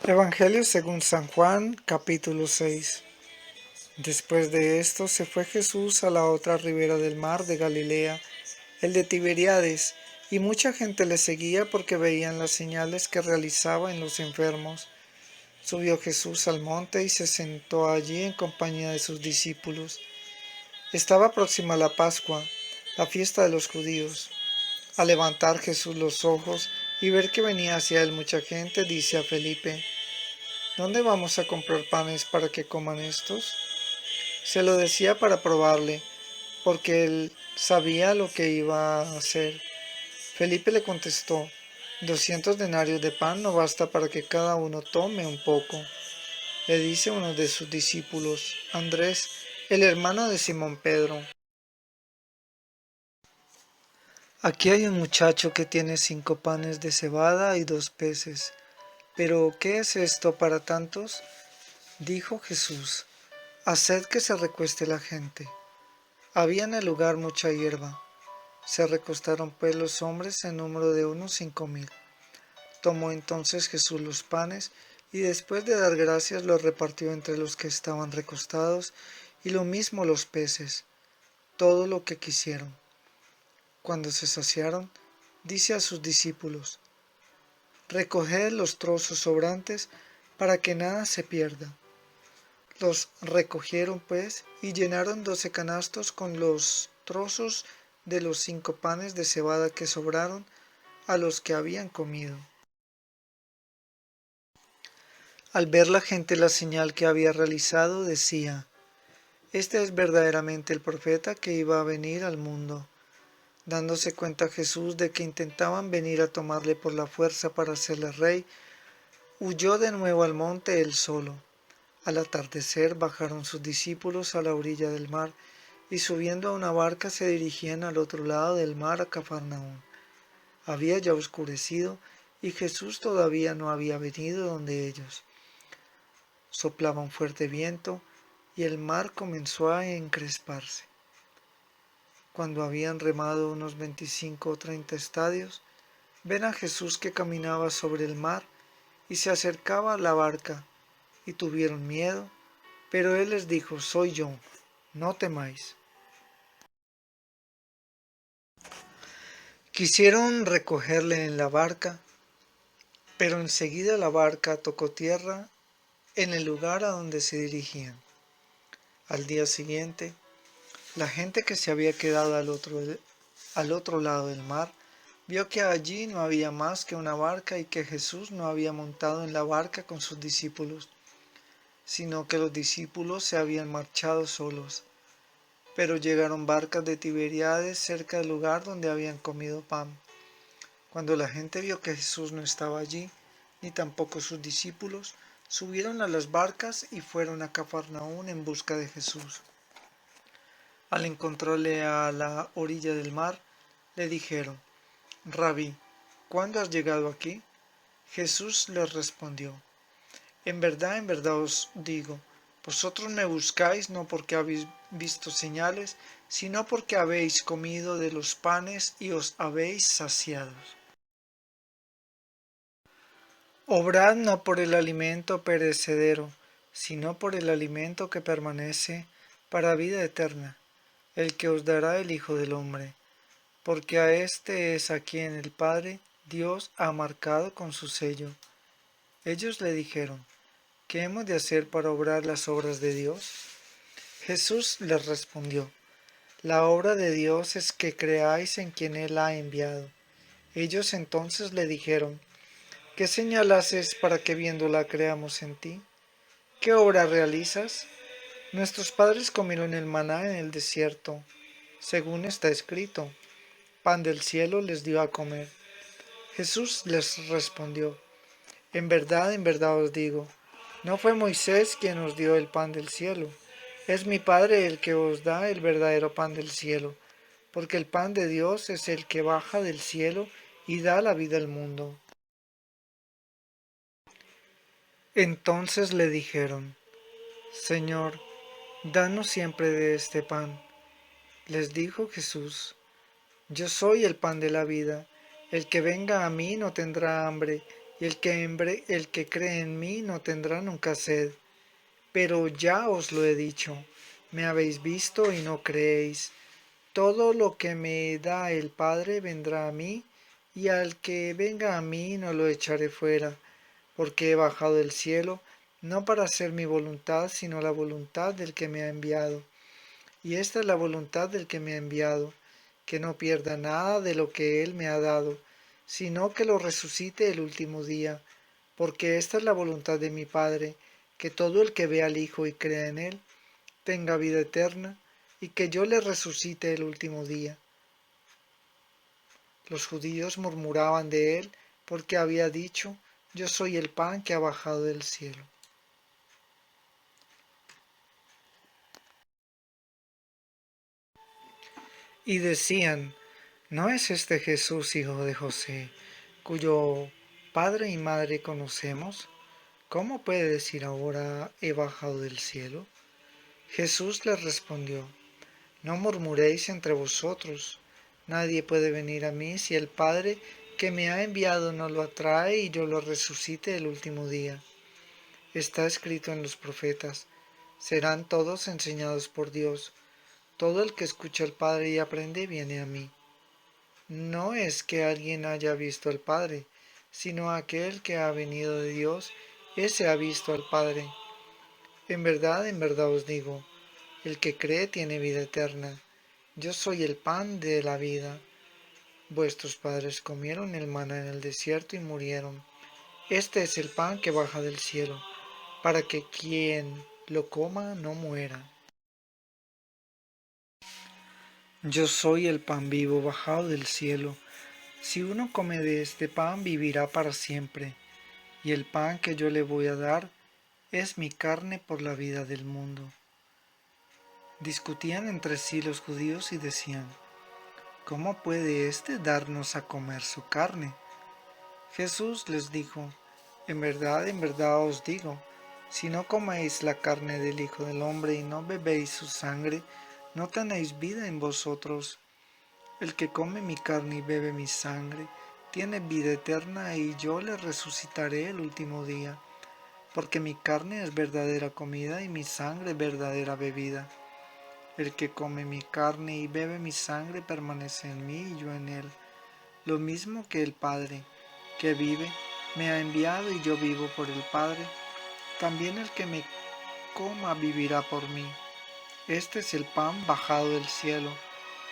Evangelio según San Juan, capítulo 6. Después de esto se fue Jesús a la otra ribera del mar de Galilea, el de Tiberíades, y mucha gente le seguía porque veían las señales que realizaba en los enfermos. Subió Jesús al monte y se sentó allí en compañía de sus discípulos. Estaba próxima la Pascua, la fiesta de los judíos. Al levantar Jesús los ojos y ver que venía hacia él mucha gente, dice a Felipe: ¿Dónde vamos a comprar panes para que coman estos? Se lo decía para probarle, porque él sabía lo que iba a hacer. Felipe le contestó: 200 denarios de pan no basta para que cada uno tome un poco. Le dice uno de sus discípulos, Andrés, el hermano de Simón Pedro: Aquí hay un muchacho que tiene 5 panes de cebada y 2 peces. ¿Pero qué es esto para tantos? Dijo Jesús: Haced que se recueste la gente. Había en el lugar mucha hierba. Se recostaron pues los hombres en número de unos 5000. Tomó entonces Jesús los panes y después de dar gracias los repartió entre los que estaban recostados, y lo mismo los peces, todo lo que quisieron. Cuando se saciaron, dice a sus discípulos: Recoged los trozos sobrantes para que nada se pierda. Los recogieron pues y llenaron 12 canastos con los trozos de los 5 panes de cebada que sobraron a los que habían comido. Al ver la gente la señal que había realizado, decía: Este es verdaderamente el profeta que iba a venir al mundo. Dándose cuenta Jesús de que intentaban venir a tomarle por la fuerza para hacerle rey, huyó de nuevo al monte él solo. Al atardecer bajaron sus discípulos a la orilla del mar, y subiendo a una barca se dirigían al otro lado del mar a Cafarnaúm. Había ya oscurecido, y Jesús todavía no había venido donde ellos. Soplaba un fuerte viento, y el mar comenzó a encresparse. Cuando habían remado unos 25 o 30 estadios, ven a Jesús que caminaba sobre el mar, y se acercaba a la barca, y tuvieron miedo, pero él les dijo: Soy yo, no temáis. Quisieron recogerle en la barca, pero enseguida la barca tocó tierra en el lugar a donde se dirigían. Al día siguiente, la gente que se había quedado al otro lado del mar vio que allí no había más que una barca y que Jesús no había montado en la barca con sus discípulos, sino que los discípulos se habían marchado solos. Pero llegaron barcas de Tiberíades cerca del lugar donde habían comido pan. Cuando la gente vio que Jesús no estaba allí, ni tampoco sus discípulos, subieron a las barcas y fueron a Cafarnaúm en busca de Jesús. Al encontrarle a la orilla del mar, le dijeron: Rabí, ¿cuándo has llegado aquí? Jesús les respondió: en verdad os digo, vosotros me buscáis no porque habéis visto señales, sino porque habéis comido de los panes y os habéis saciado. Obrad no por el alimento perecedero, sino por el alimento que permanece para vida eterna, el que os dará el Hijo del Hombre, porque a éste es a quien el Padre Dios ha marcado con su sello. Ellos le dijeron: ¿qué hemos de hacer para obrar las obras de Dios? Jesús les respondió: la obra de Dios es que creáis en quien Él ha enviado. Ellos entonces le dijeron: ¿qué señal haces para que viéndola creamos en ti? ¿Qué obra realizas? Nuestros padres comieron el maná en el desierto, según está escrito: pan del cielo les dio a comer. Jesús les respondió: en verdad os digo, no fue Moisés quien os dio el pan del cielo, es mi Padre el que os da el verdadero pan del cielo, porque el pan de Dios es el que baja del cielo y da la vida al mundo. Entonces le dijeron: Señor, danos siempre de este pan. Les dijo Jesús: yo soy el pan de la vida, el que venga a mí no tendrá hambre, y el que cree en mí no tendrá nunca sed. Pero ya os lo he dicho, me habéis visto y no creéis. Todo lo que me da el Padre vendrá a mí, y al que venga a mí no lo echaré fuera, porque he bajado del cielo, no para hacer mi voluntad, sino la voluntad del que me ha enviado. Y esta es la voluntad del que me ha enviado, que no pierda nada de lo que él me ha dado, sino que lo resucite el último día, porque esta es la voluntad de mi Padre, que todo el que vea al Hijo y crea en él, tenga vida eterna, y que yo le resucite el último día. Los judíos murmuraban de él, porque había dicho, yo soy el pan que ha bajado del cielo. Y decían, ¿no es este Jesús hijo de José, cuyo padre y madre conocemos? ¿Cómo puede decir ahora he bajado del cielo? Jesús les respondió, no murmuréis entre vosotros. Nadie puede venir a mí si el Padre que me ha enviado no lo atrae y yo lo resucite el último día. Está escrito en los profetas, serán todos enseñados por Dios. Todo el que escucha al Padre y aprende viene a mí. No es que alguien haya visto al Padre, sino aquel que ha venido de Dios, ese ha visto al Padre. En verdad os digo, el que cree tiene vida eterna. Yo soy el pan de la vida. Vuestros padres comieron el maná en el desierto y murieron. Este es el pan que baja del cielo, para que quien lo coma no muera. Yo soy el pan vivo bajado del cielo. Si uno come de este pan, vivirá para siempre. Y el pan que yo le voy a dar es mi carne por la vida del mundo. Discutían entre sí los judíos y decían, ¿cómo puede éste darnos a comer su carne? Jesús les dijo, en verdad os digo, si no coméis la carne del Hijo del Hombre y no bebéis su sangre, no tenéis vida en vosotros. El que come mi carne y bebe mi sangre, tiene vida eterna y yo le resucitaré el último día, porque mi carne es verdadera comida y mi sangre verdadera bebida. El que come mi carne y bebe mi sangre permanece en mí y yo en él, lo mismo que el Padre, que vive, me ha enviado y yo vivo por el Padre. También el que me coma vivirá por mí. Este es el pan bajado del cielo,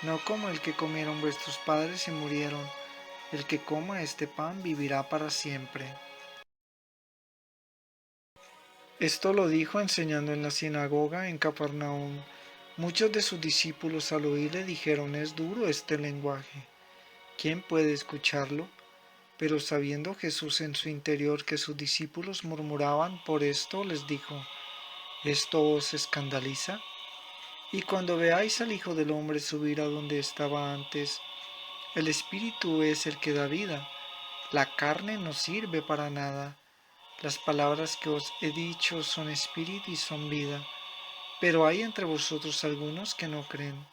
no como el que comieron vuestros padres y murieron. El que coma este pan vivirá para siempre. Esto lo dijo enseñando en la sinagoga en Cafarnaúm. Muchos de sus discípulos al oírle dijeron, es duro este lenguaje. ¿Quién puede escucharlo? Pero sabiendo Jesús en su interior que sus discípulos murmuraban por esto, les dijo, ¿esto os escandaliza? Y cuando veáis al Hijo del Hombre subir a donde estaba antes, el Espíritu es el que da vida, la carne no sirve para nada. Las palabras que os he dicho son espíritu y son vida, pero hay entre vosotros algunos que no creen,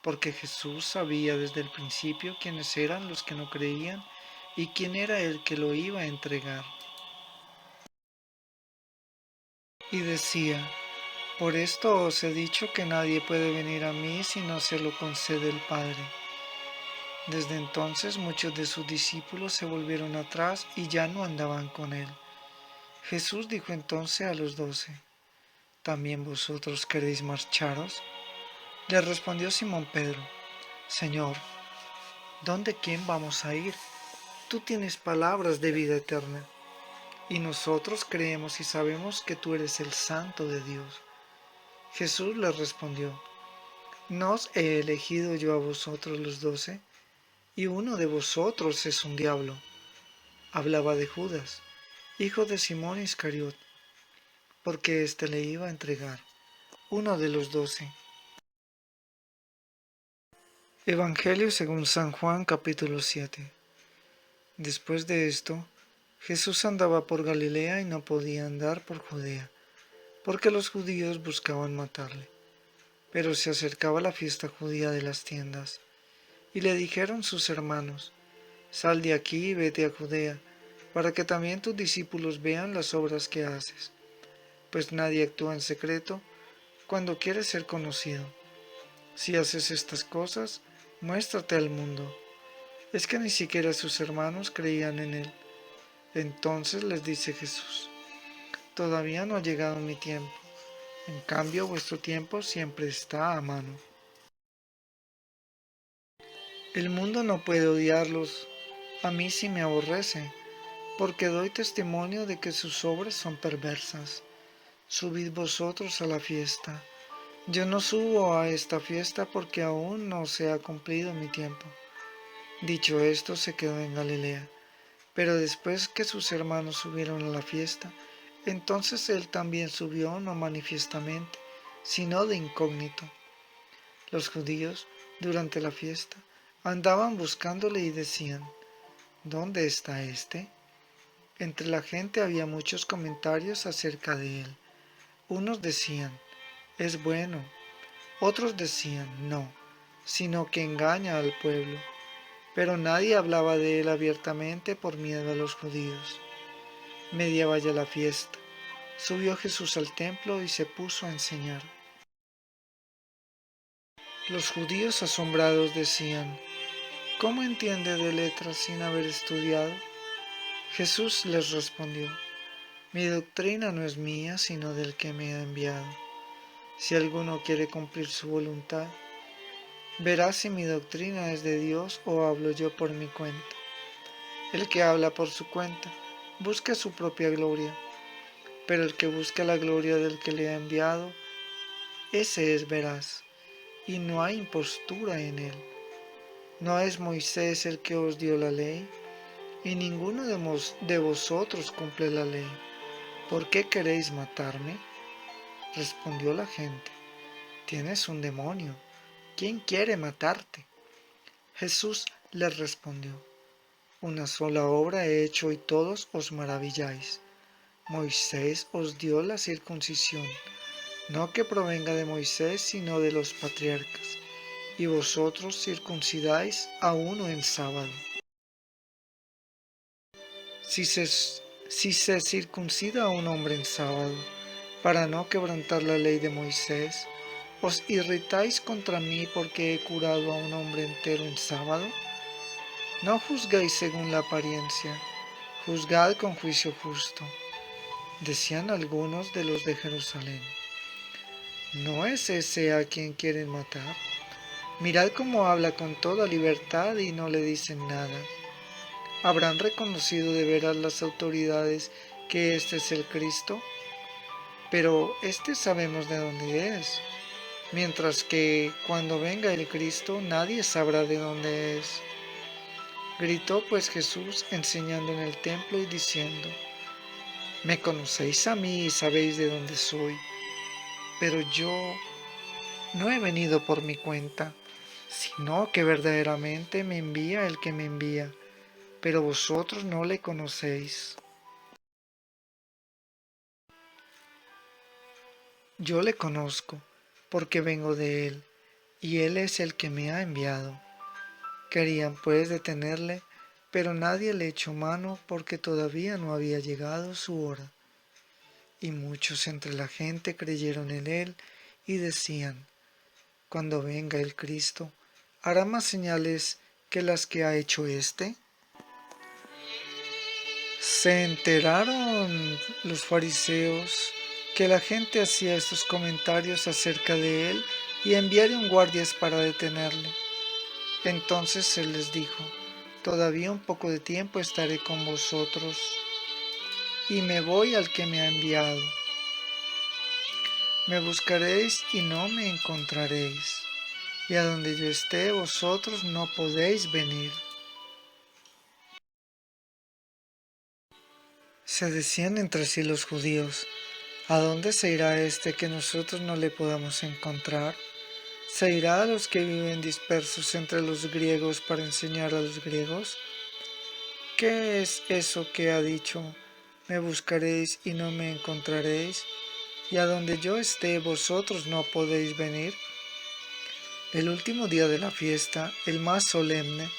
porque Jesús sabía desde el principio quiénes eran los que no creían y quién era el que lo iba a entregar. Y decía, por esto os he dicho que nadie puede venir a mí si no se lo concede el Padre. Desde entonces muchos de sus discípulos se volvieron atrás y ya no andaban con él. Jesús dijo entonces a los 12, ¿también vosotros queréis marcharos? Le respondió Simón Pedro, Señor, ¿dónde quién vamos a ir? Tú tienes palabras de vida eterna, y nosotros creemos y sabemos que tú eres el Santo de Dios. Jesús le respondió, ¿no os he elegido yo a vosotros los 12? Y uno de vosotros es un diablo. Hablaba de Judas, hijo de Simón Iscariot, porque éste le iba a entregar, uno de los 12. Evangelio según San Juan capítulo 7. Después de esto, Jesús andaba por Galilea y no podía andar por Judea, porque los judíos buscaban matarle. Pero se acercaba la fiesta judía de las tiendas, y le dijeron sus hermanos, Sal de aquí y vete a Judea, para que también tus discípulos vean las obras que haces, pues nadie actúa en secreto cuando quiere ser conocido. Si haces estas cosas, muéstrate al mundo. Es que ni siquiera sus hermanos creían en él. Entonces les dice Jesús: todavía no ha llegado mi tiempo, en cambio vuestro tiempo siempre está a mano. El mundo no puede odiarlos, a mí sí me aborrece, porque doy testimonio de que sus obras son perversas. Subid vosotros a la fiesta. Yo no subo a esta fiesta porque aún no se ha cumplido mi tiempo. Dicho esto, se quedó en Galilea. Pero después que sus hermanos subieron a la fiesta, entonces él también subió, no manifiestamente, sino de incógnito. Los judíos, durante la fiesta, andaban buscándole y decían: ¿dónde está éste? Entre la gente había muchos comentarios acerca de él. Unos decían: es bueno. Otros decían: no, sino que engaña al pueblo. Pero nadie hablaba de él abiertamente por miedo a los judíos. Mediaba ya la fiesta. Subió Jesús al templo y se puso a enseñar. Los judíos asombrados decían: ¿cómo entiende de letras sin haber estudiado? Jesús les respondió: mi doctrina no es mía, sino del que me ha enviado. Si alguno quiere cumplir su voluntad, verá si mi doctrina es de Dios o hablo yo por mi cuenta. El que habla por su cuenta busca su propia gloria, pero el que busca la gloria del que le ha enviado, ese es veraz, y no hay impostura en él. ¿No es Moisés el que os dio la ley? Y ninguno de vosotros cumple la ley. ¿Por qué queréis matarme? Respondió la gente: tienes un demonio. ¿Quién quiere matarte? Jesús les respondió: una sola obra he hecho y todos os maravilláis. Moisés os dio la circuncisión, no que provenga de Moisés, sino de los patriarcas, y vosotros circuncidáis a uno en sábado. Si se circuncida a un hombre en sábado, para no quebrantar la ley de Moisés, ¿os irritáis contra mí porque he curado a un hombre entero en sábado? No juzguéis según la apariencia, juzgad con juicio justo. Decían algunos de los de Jerusalén: ¿no es ese a quien quieren matar? Mirad cómo habla con toda libertad y no le dicen nada. ¿Habrán reconocido de veras las autoridades que este es el Cristo? Pero este sabemos de dónde es, mientras que cuando venga el Cristo nadie sabrá de dónde es. Gritó pues Jesús enseñando en el templo y diciendo: me conocéis a mí y sabéis de dónde soy, pero yo no he venido por mi cuenta, sino que verdaderamente me envía el que me envía, pero vosotros no le conocéis. Yo le conozco, porque vengo de él, y él es el que me ha enviado. Querían pues detenerle, pero nadie le echó mano porque todavía no había llegado su hora. Y muchos entre la gente creyeron en él y decían: cuando venga el Cristo, ¿hará más señales que las que ha hecho éste? Se enteraron los fariseos que la gente hacía estos comentarios acerca de él y enviaron guardias para detenerle. Entonces él les dijo: todavía un poco de tiempo estaré con vosotros y me voy al que me ha enviado. Me buscaréis y no me encontraréis, y a donde yo esté vosotros no podéis venir. Se decían entre sí los judíos: ¿a dónde se irá este que nosotros no le podamos encontrar? ¿Se irá a los que viven dispersos entre los griegos para enseñar a los griegos? ¿Qué es eso que ha dicho? Me buscaréis y no me encontraréis, y a donde yo esté vosotros no podéis venir. El último día de la fiesta, el más solemne,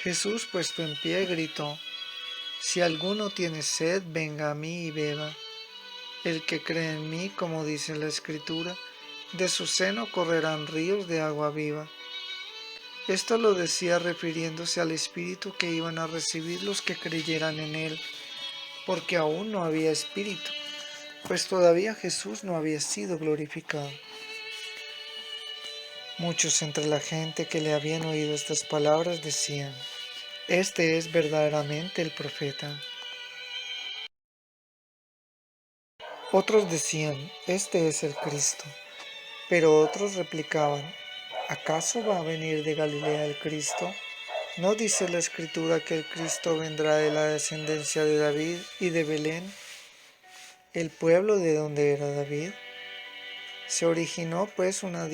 Jesús puesto en pie gritó: Si alguno tiene sed, venga a mí y beba. El que cree en mí, como dice la Escritura, de su seno correrán ríos de agua viva. Esto lo decía refiriéndose al Espíritu que iban a recibir los que creyeran en él, porque aún no había Espíritu, pues todavía Jesús no había sido glorificado. Muchos entre la gente que le habían oído estas palabras decían: Este es verdaderamente el profeta. Otros decían: Este es el Cristo. Pero otros replicaban: ¿Acaso va a venir de Galilea el Cristo? ¿No dice la Escritura que el Cristo vendrá de la descendencia de David y de Belén, el pueblo de donde era David? Se originó pues una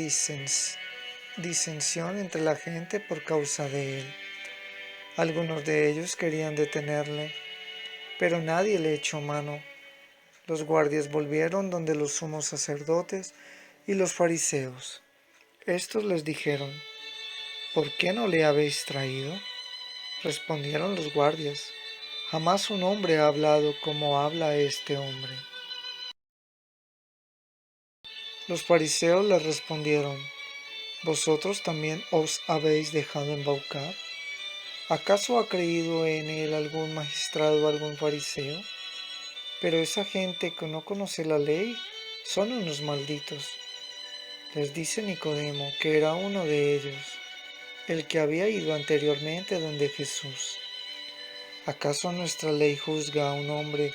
disensión entre la gente por causa de él. Algunos de ellos querían detenerle, pero nadie le echó mano. Los guardias volvieron donde los sumos sacerdotes y los fariseos. Estos les dijeron: ¿Por qué no le habéis traído? Respondieron los guardias: Jamás un hombre ha hablado como habla este hombre. Los fariseos les respondieron: ¿Vosotros también os habéis dejado embaucar? ¿Acaso ha creído en él algún magistrado o algún fariseo? Pero esa gente que no conoce la ley son unos malditos. Les dice Nicodemo, que era uno de ellos, el que había ido anteriormente donde Jesús: ¿Acaso nuestra ley juzga a un hombre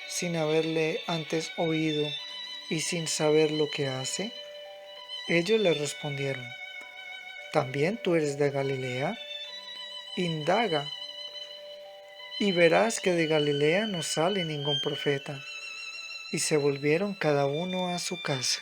sin haberle antes oído y sin saber lo que hace? Ellos le respondieron: ¿También tú eres de Galilea? Indaga, y verás que de Galilea no sale ningún profeta. Y se volvieron cada uno a su casa.